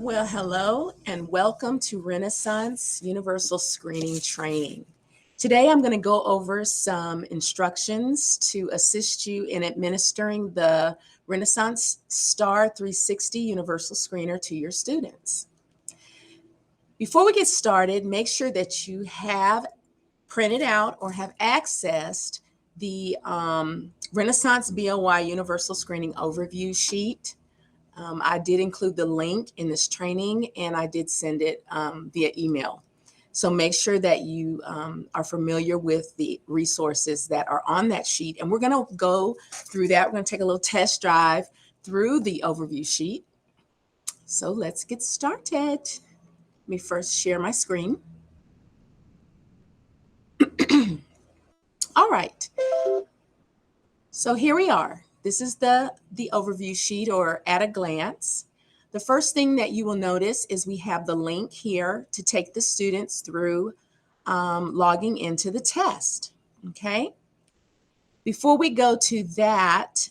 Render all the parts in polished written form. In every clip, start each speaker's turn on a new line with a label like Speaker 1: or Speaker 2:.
Speaker 1: Well, hello and welcome to Renaissance Universal Screening Training. Today I'm going to go over some instructions to assist you in administering the Renaissance Star 360 Universal Screener to your students. Before we get started, make sure that you have printed out or have accessed the Renaissance BOY Universal Screening Overview Sheet. I did include the link in this training and I did send it via email. So make sure that you are familiar with the resources that are on that sheet. And we're going to go through that. We're going to take a little test drive through the overview sheet. So let's get started. Let me first share my screen. All right. So here we are. This is the overview sheet, or at a glance. The first thing that you will notice is we have the link here to take the students through logging into the test. Okay. Before we go to that,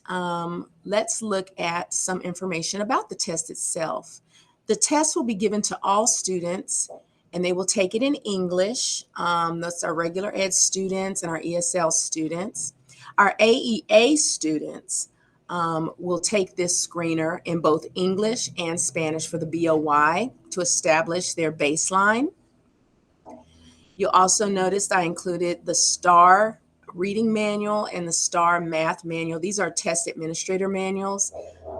Speaker 1: let's look at some information about the test itself. The test will be given to all students and they will take it in English. That's our regular ed students and our ESL students. Our AEA students will take this screener in both English and Spanish for the BOY to establish their baseline. You'll also notice I included the STAR reading manual and the STAR math manual. These are test administrator manuals,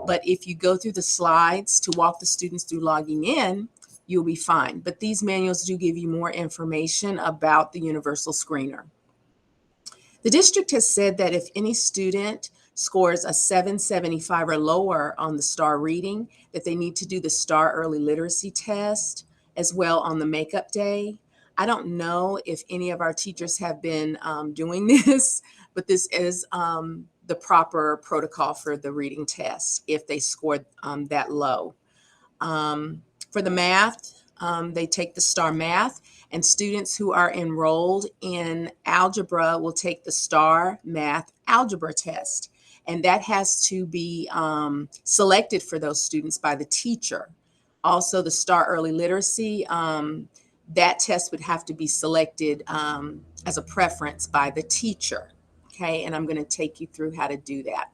Speaker 1: but if you go through the slides to walk the students through logging in, you'll be fine. But these manuals do give you more information about the universal screener. The district has said that if any student scores a 775 or lower on the STAR reading, that they need to do the STAR early literacy test as well on the makeup day. I don't know if any of our teachers have been doing this, but this is the proper protocol for the reading test if they scored that low. For the math, they take the STAR math, and students who are enrolled in algebra will take the STAR math algebra test. And that has to be selected for those students by the teacher. Also, the STAR early literacy, that test would have to be selected as a preference by the teacher. Okay, and I'm going to take you through how to do that.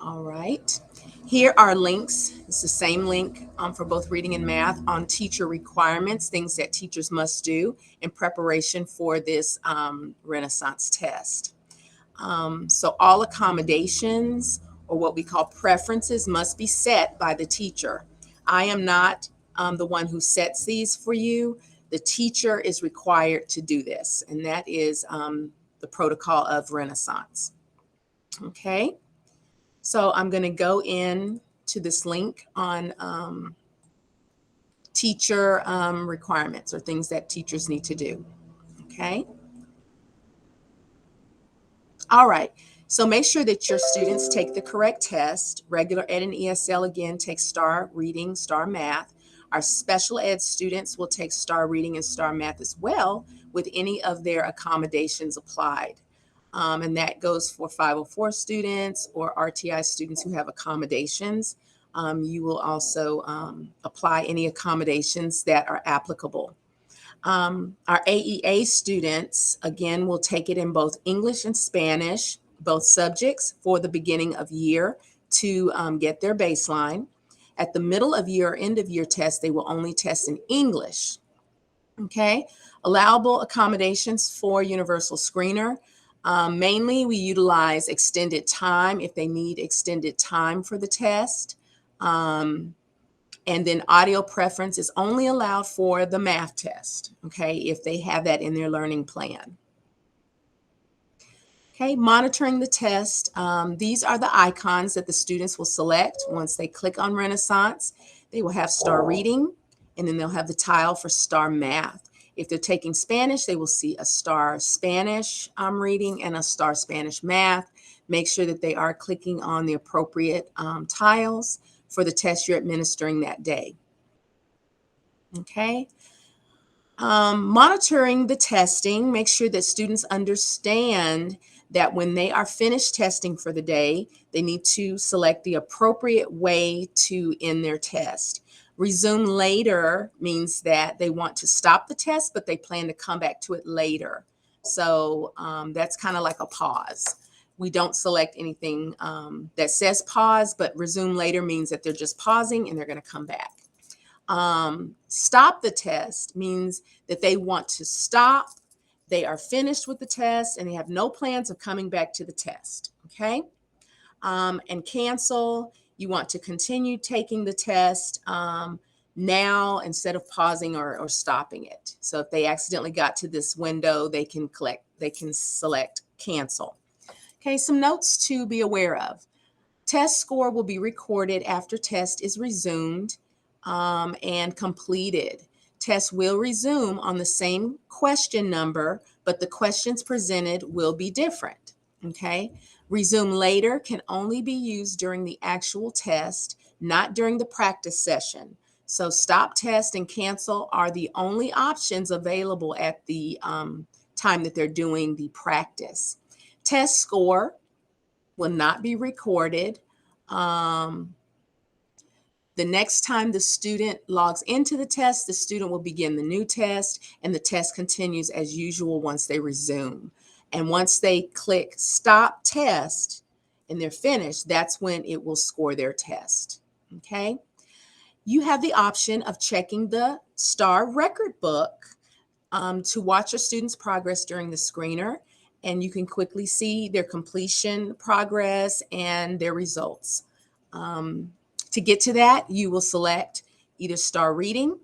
Speaker 1: All right, here are links. It's the same link for both reading and math on teacher requirements, things that teachers must do in preparation for this Renaissance test. So all accommodations, or what we call preferences, must be set by the teacher. I am not the one who sets these for you. The teacher is required to do this, and that is the protocol of Renaissance. Okay. So I'm going to go in to this link on teacher requirements, or things that teachers need to do. Okay. All right. So make sure that your students take the correct test. Regular ed and ESL, again, take STAR reading, STAR math. Our special ed students will take STAR reading and STAR math as well, with any of their accommodations applied. And that goes for 504 students or RTI students who have accommodations. You will also apply any accommodations that are applicable. Our AEA students, again, will take it in both English and Spanish, both subjects, for the beginning of year to get their baseline. At the middle of year or end of year test, they will only test in English. Okay, allowable accommodations for universal screener. Mainly, we utilize extended time if they need extended time for the test. And then audio preference is only allowed for the math test, okay, if they have that in their learning plan. Okay, monitoring the test. These are the icons that the students will select once they click on Renaissance. They will have STAR reading, and then they'll have the tile for STAR math. If they're taking Spanish, they will see a STAR Spanish reading and a STAR Spanish math. Make sure that they are clicking on the appropriate tiles for the test you're administering that day. Okay. Monitoring the testing, make sure that students understand that when they are finished testing for the day, they need to select the appropriate way to end their test. Resume later means that they want to stop the test, but they plan to come back to it later. So that's kind of like a pause. We don't select anything that says pause, but resume later means that they're just pausing and they're going to come back. Stop the test means that they want to stop, they are finished with the test, and they have no plans of coming back to the test, okay? And cancel, you want to continue taking the test now instead of pausing or stopping it. So if they accidentally got to this window, they can select cancel. Okay, some notes to be aware of. Test score will be recorded after test is resumed and completed. Test will resume on the same question number, but the questions presented will be different. Okay, resume later can only be used during the actual test, not during the practice session. So stop test and cancel are the only options available at the time that they're doing the practice. Test score will not be recorded. The next time the student logs into the test, the student will begin the new test, and the test continues as usual once they resume. And once they click stop test and they're finished, that's when it will score their test. Okay? You have the option of checking the STAR record book to watch your students' progress during the screener, and you can quickly see their completion progress and their results. To get to that, you will select either STAR Reading,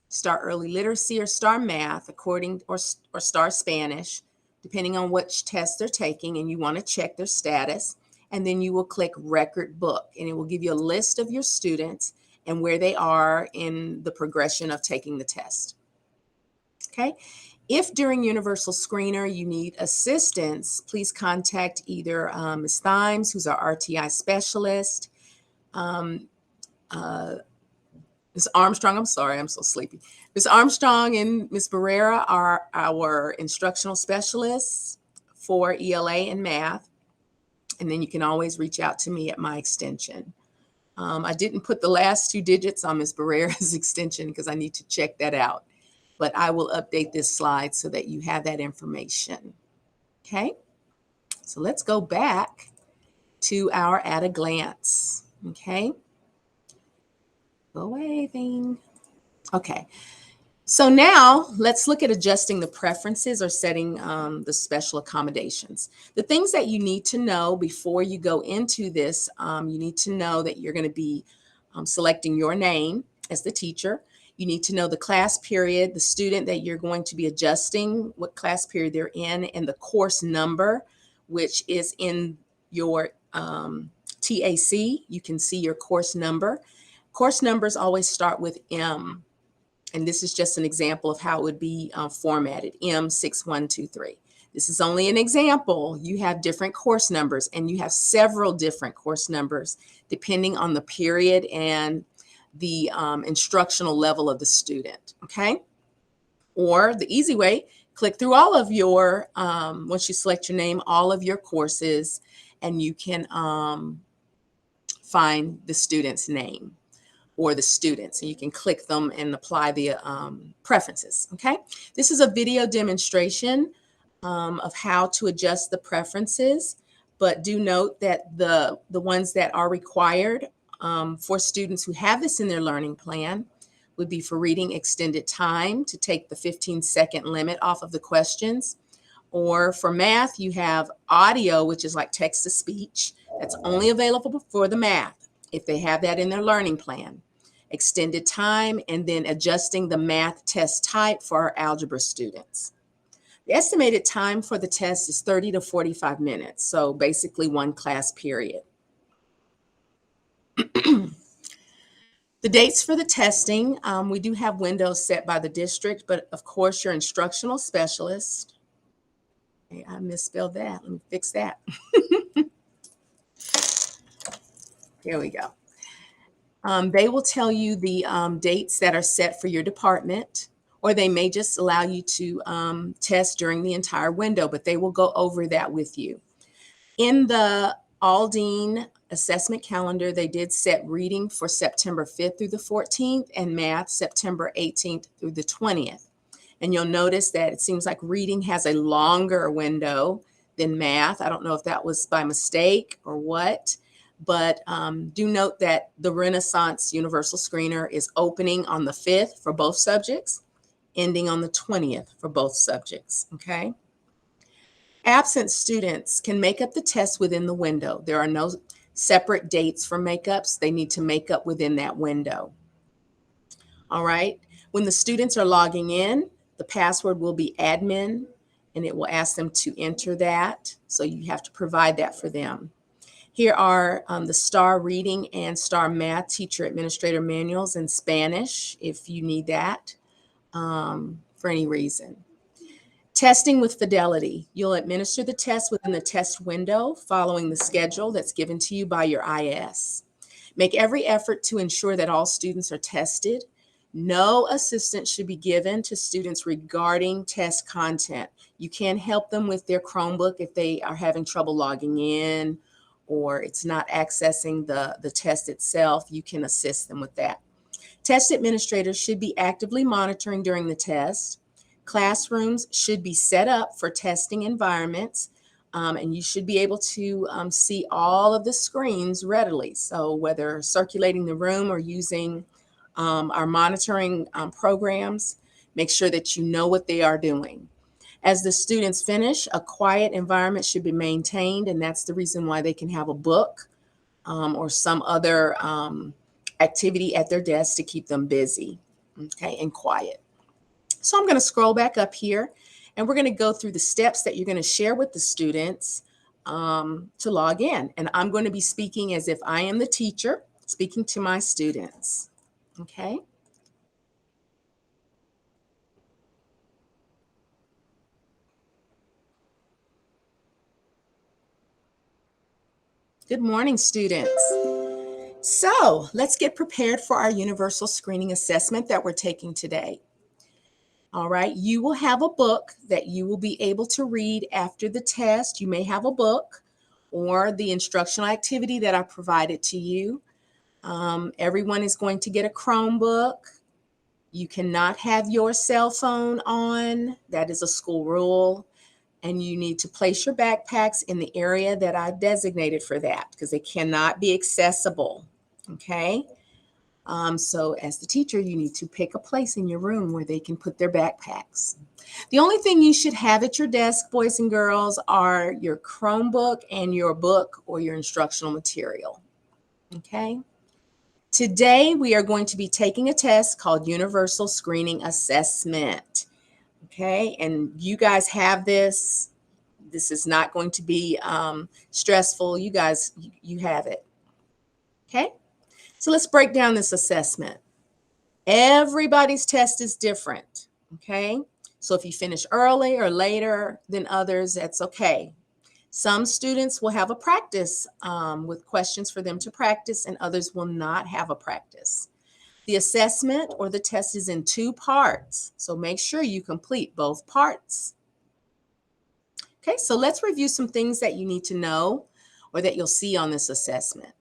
Speaker 1: STAR Early Literacy, or STAR Math, or STAR Spanish, depending on which test they're taking, and you want to check their status. And then you will click Record Book, and it will give you a list of your students and where they are in the progression of taking the test. Okay. If during Universal Screener you need assistance, please contact either Ms. Thimes, who's our RTI specialist, Ms. Armstrong, I'm sorry, I'm so sleepy. Ms. Armstrong and Ms. Barrera are our instructional specialists for ELA and math. And then you can always reach out to me at my extension. I didn't put the last 2 digits on Ms. Barrera's extension because I need to check that out. But I will update this slide so that you have that information. Okay, so let's go back to our at a glance. Okay, go away thing. Okay, so now let's look at adjusting the preferences or setting the special accommodations. The things that you need to know before you go into this, you need to know that you're going to be selecting your name as the teacher. You need to know the class period, the student that you're going to be adjusting, what class period they're in, and the course number, which is in your TAC. You can see your course number. Course numbers always start with M, and this is just an example of how it would be formatted, M6123. This is only an example. You have different course numbers, and you have several different course numbers depending on the period and the instructional level of the student, okay? Or the easy way, click through all of your, once you select your name, all of your courses, and you can find the student's name or the students, and you can click them and apply the preferences, okay? This is a video demonstration of how to adjust the preferences, but do note that the ones that are required for students who have this in their learning plan would be for reading extended time to take the 15-second limit off of the questions. Or for math, you have audio, which is like text to speech. That's only available for the math if they have that in their learning plan. Extended time, and then adjusting the math test type for our algebra students. The estimated time for the test is 30 to 45 minutes, so basically 1 class period. The dates for the testing, we do have windows set by the district, but of course your instructional specialist, okay, I misspelled that, let me fix that. Here we go. They will tell you the dates that are set for your department, or they may just allow you to test during the entire window, but they will go over that with you. In the Aldine assessment calendar, they did set reading for September 5th through the 14th and math September 18th through the 20th. And you'll notice that it seems like reading has a longer window than math. I don't know if that was by mistake or what, but do note that the Renaissance Universal Screener is opening on the 5th for both subjects, ending on the 20th for both subjects, okay? Absent students can make up the test within the window. There are no separate dates for makeups. They need to make up within that window. All right. When the students are logging in, the password will be admin, and it will ask them to enter that. So you have to provide that for them. Here are the STAR Reading and STAR Math Teacher Administrator Manuals in Spanish, if you need that for any reason. Testing with fidelity. You'll administer the test within the test window following the schedule that's given to you by your IS. Make every effort to ensure that all students are tested. No assistance should be given to students regarding test content. You can help them with their Chromebook if they are having trouble logging in or it's not accessing the test itself. You can assist them with that. Test administrators should be actively monitoring during the test. Classrooms should be set up for testing environments, and you should be able to see all of the screens readily. So whether circulating the room or using our monitoring programs, make sure that you know what they are doing. As the students finish, a quiet environment should be maintained, and that's the reason why they can have a book or some other activity at their desk to keep them busy, okay, and quiet. So I'm going to scroll back up here, and we're going to go through the steps that you're going to share with the students to log in. And I'm going to be speaking as if I am the teacher speaking to my students, okay? Good morning, students. So let's get prepared for our universal screening assessment that we're taking today. All right, you will have a book that you will be able to read after the test. You may have a book or the instructional activity that I provided to you. Everyone is going to get a Chromebook. You cannot have your cell phone on. That is a school rule. And you need to place your backpacks in the area that I designated for that because they cannot be accessible, okay? So as the teacher, you need to pick a place in your room where they can put their backpacks. The only thing you should have at your desk, boys and girls, are your Chromebook and your book or your instructional material, okay? Today, we are going to be taking a test called Universal Screening Assessment. Okay, and you guys have this. This is not going to be stressful. You guys, you have it. Okay, so let's break down this assessment. Everybody's test is different. Okay, so if you finish early or later than others, that's okay. Some students will have a practice with questions for them to practice, and others will not have a practice. The assessment or the test is in 2 parts, so make sure you complete both parts. Okay, so let's review some things that you need to know or that you'll see on this assessment.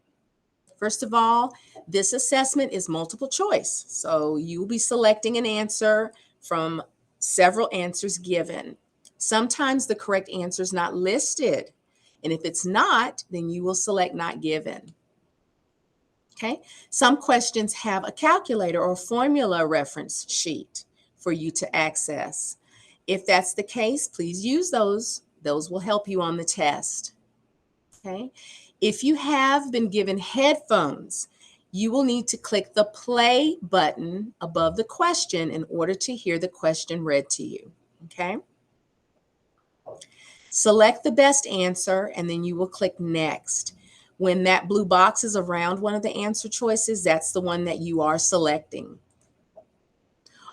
Speaker 1: First of all, this assessment is multiple choice, so you will be selecting an answer from several answers given. Sometimes the correct answer is not listed, and if it's not, then you will select not given. Okay, some questions have a calculator or formula reference sheet for you to access. If that's the case, please use those. Those will help you on the test. Okay, if you have been given headphones, you will need to click the play button above the question in order to hear the question read to you. Okay, select the best answer and then you will click next. When that blue box is around one of the answer choices, that's the one that you are selecting.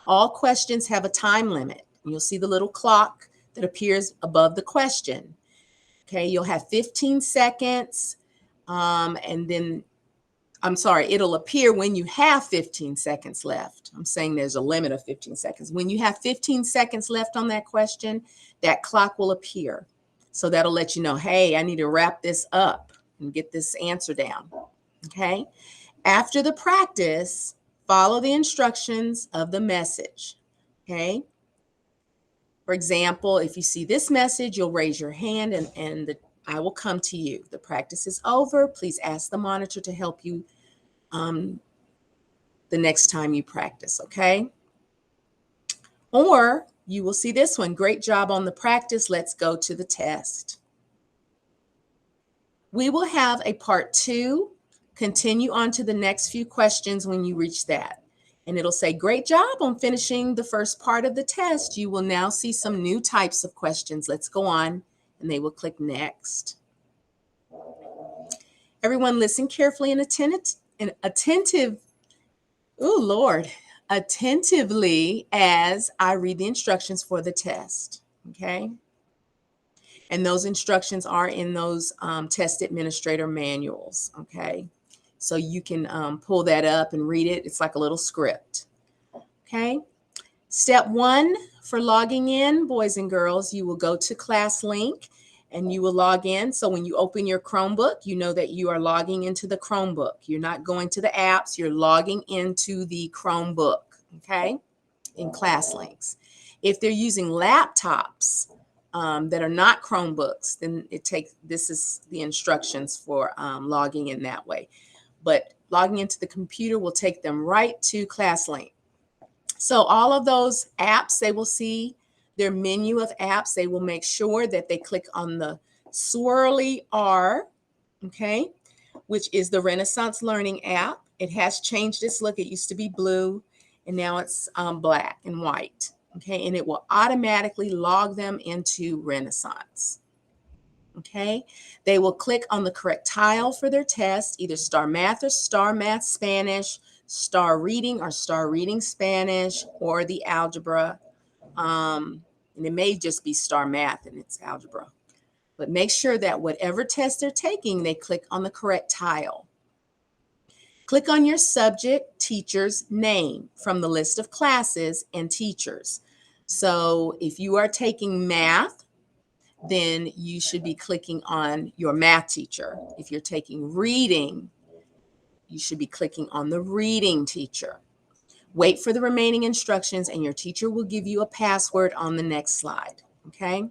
Speaker 1: All questions have a time limit. You'll see the little clock that appears above the question. Okay, you'll have 15 seconds, and then, I'm sorry, it'll appear when you have 15 seconds left. I'm saying there's a limit of 15 seconds. When you have 15 seconds left on that question, that clock will appear. So that'll let you know, hey, I need to wrap this up. and get this answer down. Okay. After the practice, follow the instructions of the message. Okay. For example, if you see this message, you'll raise your hand and I will come to you. The practice is over. Please ask the monitor to help you the next time you practice. Okay. Or you will see this one. Great job on the practice. Let's go to the test. We will have a part 2. Continue on to the next few questions when you reach that. And it'll say, great job on finishing the first part of the test. You will now see some new types of questions. Let's go on. And they will click next. Everyone listen carefully and attentively as I read the instructions for the test. Okay. And those instructions are in those test administrator manuals. Okay. So you can pull that up and read it. It's like a little script. Okay. Step 1 for logging in, boys and girls, you will go to class link and you will log in. So when you open your Chromebook, you know that you are logging into the Chromebook. You're not going to the apps. You're logging into the Chromebook. Okay. In class links. If they're using laptops that are not Chromebooks, then this is the instructions for logging in that way. But logging into the computer will take them right to ClassLink. So all of those apps, they will see their menu of apps. They will make sure that they click on the swirly R, okay, which is the Renaissance Learning app. It has changed its look. It used to be blue, and now it's black and white, okay, and it will automatically log them into Renaissance. Okay, they will click on the correct tile for their test, either Star Math or Star Math Spanish, Star Reading or Star Reading Spanish, or the algebra. And it may just be Star Math and it's algebra. But make sure that whatever test they're taking, they click on the correct tile. Click on your subject teacher's name from the list of classes and teachers. So if you are taking math, then you should be clicking on your math teacher. If you're taking reading, you should be clicking on the reading teacher. Wait for the remaining instructions and your teacher will give you a password on the next slide, okay?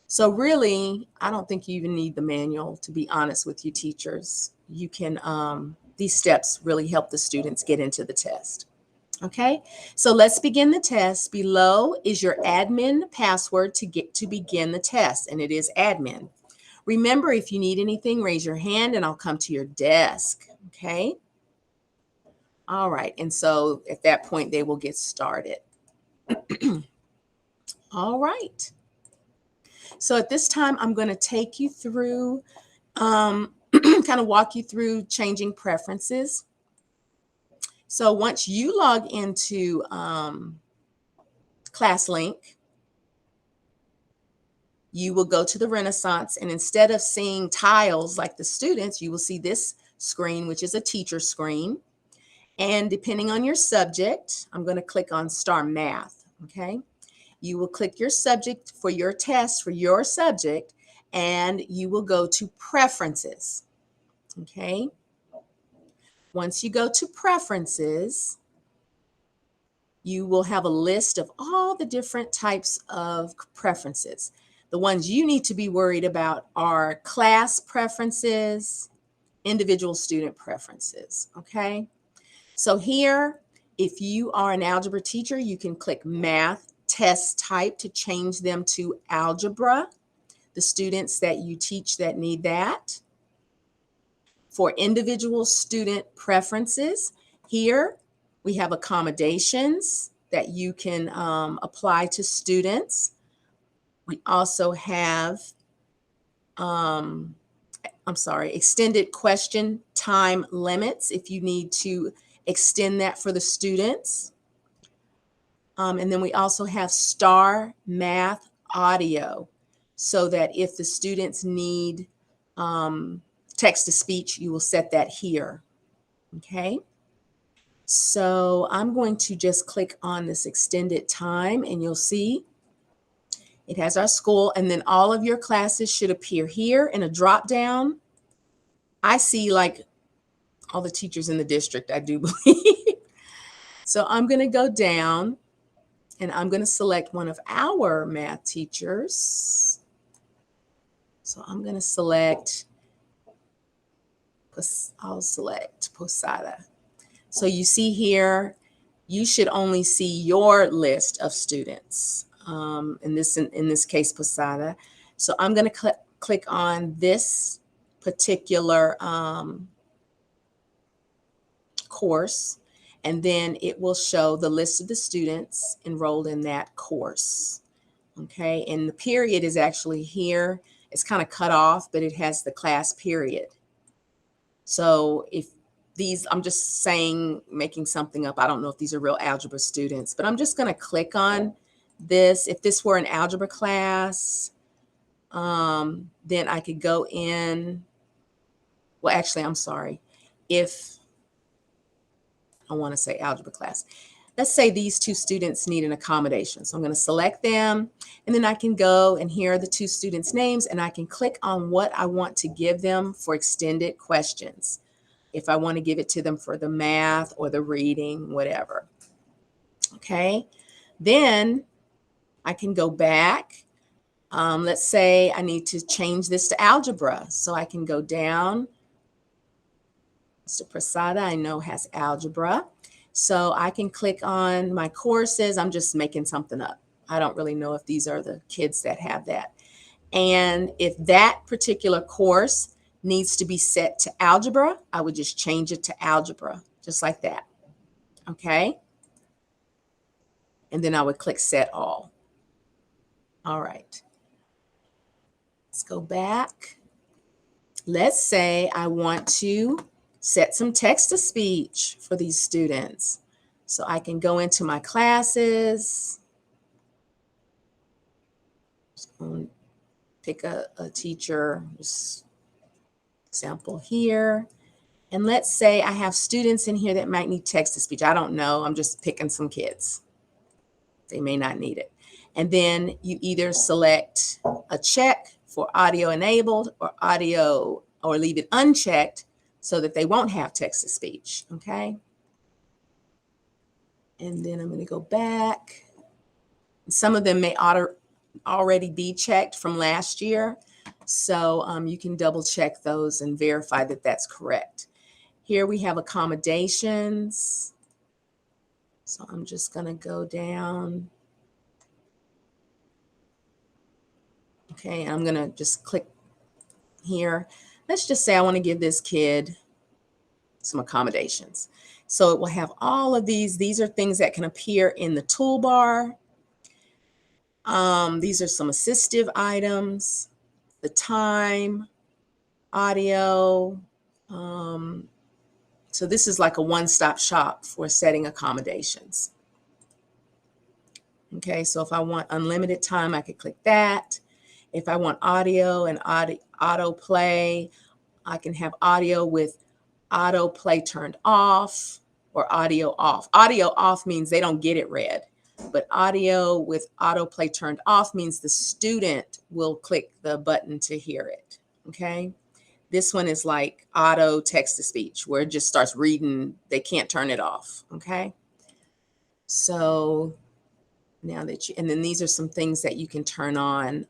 Speaker 1: So really, I don't think you even need the manual, to be honest with you teachers. You can, these steps really help the students get into the test. Okay, so let's begin the test. Below is your admin password to begin the test, and it is admin. Remember, if you need anything, raise your hand and I'll come to your desk. Okay. All right, and so at that point, they will get started. All right. So at this time, I'm going to take you through, kind of walk you through changing preferences. So once you log into ClassLink, you will go to the Renaissance, and instead of seeing tiles like the students, you will see this screen, which is a teacher screen. And depending on your subject, I'm going to click on Star Math, okay? You will click your subject for your test for your subject, and you will go to Preferences, okay? Once you go to Preferences, you will have a list of all the different types of preferences. The ones you need to be worried about are class preferences, individual student preferences, okay? So here, if you are an algebra teacher, you can click Math Test Type to change them to algebra, the students that you teach that need that. For individual student preferences, here we have accommodations that you can apply to students. We also have, extended question time limits if you need to extend that for the students. And then we also have Star Math Audio, so that if the students need text-to-speech, you will set that here, okay? So I'm going to just click on this extended time, and you'll see it has our school, and then all of your classes should appear here in a drop-down. I see like all the teachers in the district, I do believe. So I'm going to go down and I'm going to select one of our math teachers. So I'm going to select, I'll select Posada. So you see here, you should only see your list of students. In this case, Posada. So I'm going to click on this particular course, and then it will show the list of the students enrolled in that course. Okay, and the period is actually here. It's kind of cut off, but it has the class period. So if these, I'm just saying, making something up. I don't know if these are real algebra students, but I'm just going to click on this. If this were an algebra class, then I could go in. Well, actually, I'm sorry. If I want to say algebra class, let's say these two students need an accommodation. So I'm going to select them, and then I can go, and here are the two students' names, and I can click on what I want to give them for extended questions. If I want to give it to them for the math or the reading, whatever. Okay, then I can go back. Let's say I need to change this to algebra. So I can go down. Mr. Prasada, I know, has algebra. So I can click on my courses. I'm just making something up. I don't really know if these are the kids that have that. And if that particular course needs to be set to algebra, I would just change it to algebra, just like that. Okay. And then I would click set all. All right. Let's go back. Let's say I want to set some text to speech for these students. So I can go into my classes, pick a teacher, just example here. And let's say I have students in here that might need text to speech. I don't know. I'm just picking some kids. They may not need it. And then you either select a check for audio enabled or audio, or leave it unchecked so that they won't have text to speech. Okay. And then I'm going to go back. Some of them may already be checked from last year. So you can double check those and verify that that's correct. Here we have accommodations. So I'm just going to go down. Okay, I'm going to just click here. Let's just say I want to give this kid some accommodations. So it will have all of these. These are things that can appear in the toolbar. These are some assistive items, the time, audio. So this is like a one-stop shop for setting accommodations. Okay, so if I want unlimited time, I could click that. If I want audio and auto play, I can have audio with auto play turned off or audio off. Audio off means they don't get it read, but audio with auto play turned off means the student will click the button to hear it. Okay. This one is like auto text to speech, where it just starts reading. They can't turn it off. Okay. So now that and then these are some things that you can turn on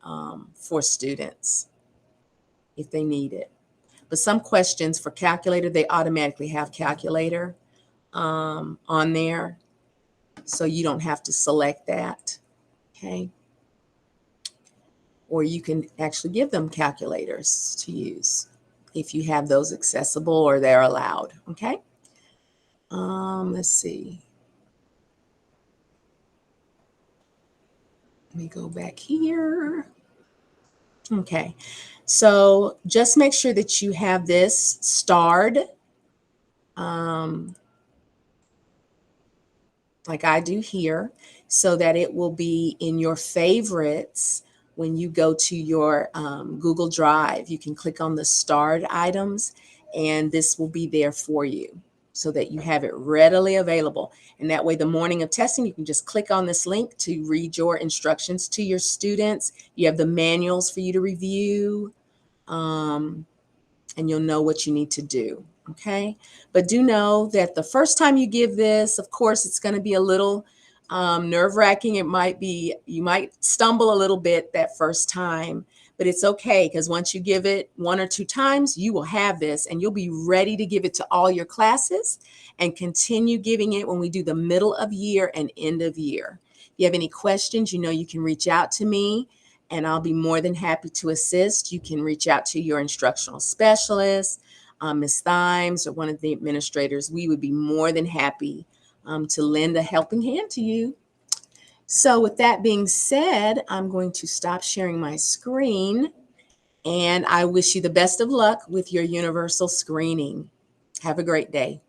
Speaker 1: for students if they need it. But some questions for calculator, they automatically have calculator on there. So you don't have to select that. Okay. Or you can actually give them calculators to use if you have those accessible or they're allowed. Okay. Let's see. Let me go back here. Okay. So just make sure that you have this starred, like I do here, so that it will be in your favorites when you go to your Google Drive. You can click on the starred items, and this will be there for you so that you have it readily available. And that way, the morning of testing, you can just click on this link to read your instructions to your students. You have the manuals for you to review. and you'll know what you need to do. Okay. But do know that the first time you give this, of course, it's going to be a little nerve-wracking. It might be, you might stumble a little bit that first time, but it's okay, because once you give it 1 or 2 times, you will have this and you'll be ready to give it to all your classes and continue giving it when we do the middle of year and end of year. If you have any questions, you know you can reach out to me and I'll be more than happy to assist. You can reach out to your instructional specialist, Ms. Thymes, or one of the administrators. We would be more than happy to lend a helping hand to you. So with that being said, I'm going to stop sharing my screen, and I wish you the best of luck with your universal screening. Have a great day.